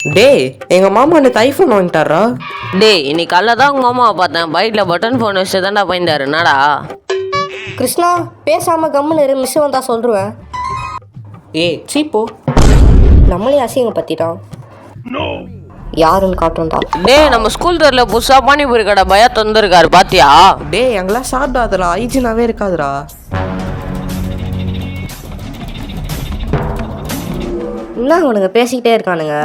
டேய் எங்க மாமா நேற்று ஐஃபோன் வாங்கிட்டாரா? டேய் இன்னைக்கு காலைல தான் உங்கள் மாமாவை பார்த்தேன். பைக்கில் பட்டன் ஃபோன் வச்சு தான்டா போயிருந்தாரு. என்னடா கிருஷ்ணா பேசாமல் கம்முன்னு இரு, மிஸ் வந்தா சொல்லிருவேன். சீப்போ நம்மளே அசிங்கப்படுத்திட்டான். யாருன்னு காட்டும்டா. டேய் நம்ம ஸ்கூல் தெருவில் புதுசாக பானிபூரி கடை பயாத் வந்துருக்காரு பாத்தியா? டேய் எங்கெல்லாம் சாப்பிடாதடா, ஹைஜீனாவே இருக்காதுடா. என்ன அவனுங்க பேசிக்கிட்டே இருக்கானுங்க.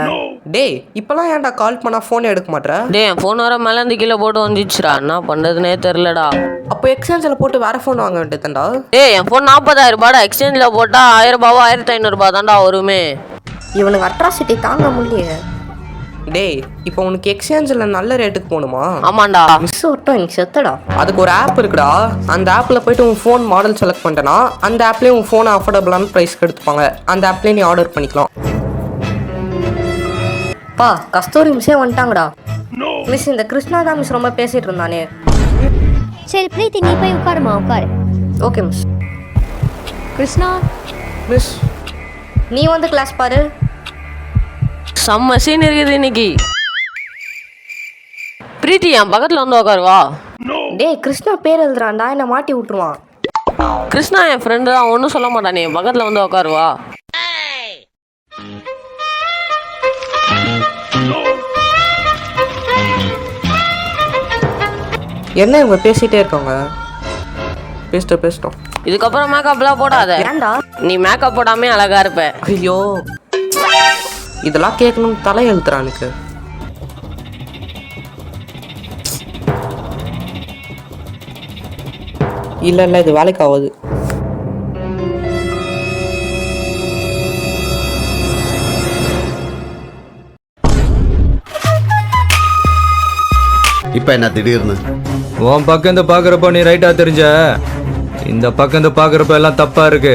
டேய் இப்பெல்லாம் ஏன்டா கால் பண்ணா ஃபோன் எடுக்க மாட்டேற? டேய் என் ஃபோன் வர மேலே இருந்து கீழே போட்டு வந்துச்சுடா. என்ன பண்ணுறதுனே தெரிலடா. அப்போ எக்ஸ்சேஞ்சில் போட்டு வேற ஃபோன் வாங்க வேண்டியதுதான்டா. டேய் என் ஃபோன் 40,000 ரூபாடா. எக்ஸ்சேஞ்சில் போட்டால் 1000 ரூபாவோ 1500 ரூபா தான்டா வருமே. இவனுக்கு அட்ராசிட்டி தாங்க முடியல. டேய் இப்போ உனக்கு எக்ஸ்சேஞ்சில் நல்ல ரேட்டுக்கு போகணுமா? ஆமாண்டா. மிஸ் ஒட்டும் எனக்கு செத்தடா. அதுக்கு ஒரு ஆப் இருக்குடா. அந்த ஆப்பில் போயிட்டு உன் ஃபோன் மாடல் செலக்ட் பண்ணிட்டேன்னா அந்த ஆப்லேயே உன் ஃபோனை அஃபோர்டபுளான ப்ரைஸ்க்கு எடுத்துப்பாங்க. அந்த ஆப்லேயே நீ ஆர்டர் பண்ணிக்கலாம். பா கஸ்தூரி மிஸ்ஸே வந்துட்டாங்கடா. மிஸ் இந்த கிருஷ்ணா தான் மிஸ் ரொம்ப பேசிட்டு இருந்தானே. சரி பிரீத்தி நீ போய் உட்காருமா, உட்காரு. Okay miss. கிருஷ்ணா மிஸ் நீ வந்து கிளாஸ் பாரு. செம்ம சீன் இருக்குது இன்னைக்கு. பிரீத்தி என் பக்கத்தில் வந்து உட்காருவா. டேய் கிருஷ்ணா பேர் எழுதுறான்டா, என்ன மாட்டி விட்டுருவான். கிருஷ்ணா என் ஃப்ரெண்டு தான், ஒன்றும் சொல்ல மாட்டானே. என் பக்கத்தில் வந்து உட்காருவா. என்ன இவங்க பேசிகிட்டே இருக்காங்க? பேசிட்டோம். இதுக்கப்புறம் மேக்கப்லாம் போடாத. ஏன்டா? நீ மேக்கப் போடாமே அழகா இருப்ப. ஐயோ இதெல்லாம் கேட்கணும் தலை எழுத்துறானுக்கு. இல்லை இது வேலைக்கு ஆகுது. இப்போ என்ன திடீர்னு? உன் பக்கம் இந்த பாக்குறப்ப நீ ரைட்டா தெரிஞ்ச, இந்த பக்கம் இந்த பாக்குறப்ப எல்லாம் தப்பா இருக்கு.